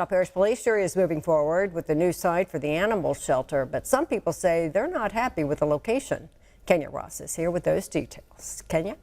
Parish Police Jury is moving forward with the new site for the animal shelter, but some people say they're not happy with the location. Kenya Ross is here with those details. Kenya?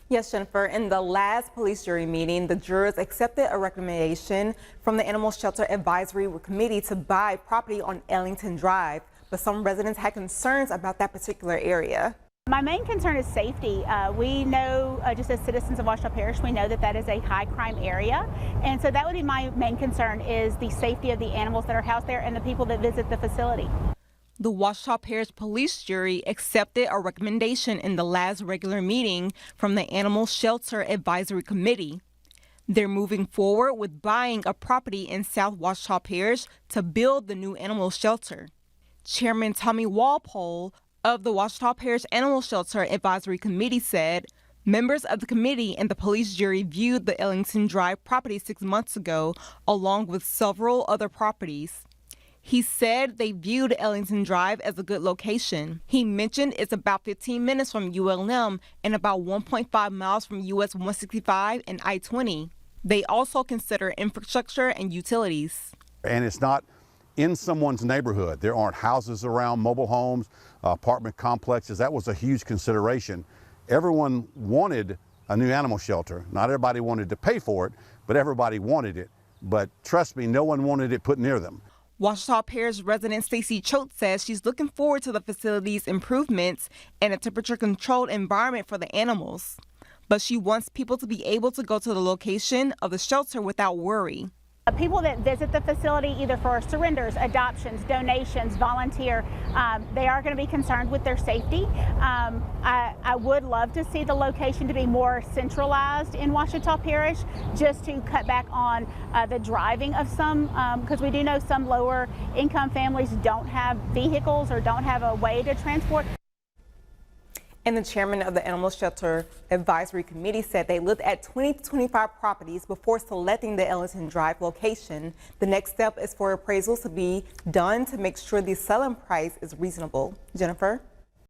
Yes, Jennifer. In the last police jury meeting, the jurors accepted a recommendation from the Animal Shelter Advisory Committee to buy property on Ellington Drive, but some residents had concerns about that particular area. My main concern is safety. We know, just as citizens of Ouachita Parish, we know that that is a high crime area. And so that would be my main concern, is the safety of the animals that are housed there and the people that visit the facility. The Ouachita Parish Police Jury accepted a recommendation in the last regular meeting from the Animal Shelter Advisory Committee. They're moving forward with buying a property in South Ouachita Parish to build the new animal shelter. Chairman Tommy Walpole of the Ouachita Parish Animal Shelter Advisory Committee said members of the committee and the police jury viewed the Ellington Drive property 6 months ago, along with several other properties. He said they viewed Ellington Drive as a good location. He mentioned it's about 15 minutes from ULM and about 1.5 miles from US 165 and I-20. They also consider infrastructure and utilities. And it's not in someone's neighborhood. There aren't houses around, mobile homes, apartment complexes. That was a huge consideration. Everyone wanted a new animal shelter. Not everybody wanted to pay for it, but everybody wanted it. But trust me, no one wanted it put near them. Ouachita Parish resident Stacy Choate says she's looking forward to the facility's improvements and a temperature-controlled environment for the animals. But she wants people to be able to go to the location of the shelter without worry. People that visit the facility, either for surrenders, adoptions, donations, volunteer, they are going to be concerned with their safety. I would love to see the location to be more centralized in Ouachita Parish, just to cut back on the driving of some, because we do know some lower income families don't have vehicles or don't have a way to transport. And the chairman of the Animal Shelter Advisory Committee said they looked at 20 to 25 properties before selecting the Ellington Drive location. The next step is for appraisals to be done to make sure the selling price is reasonable. Jennifer?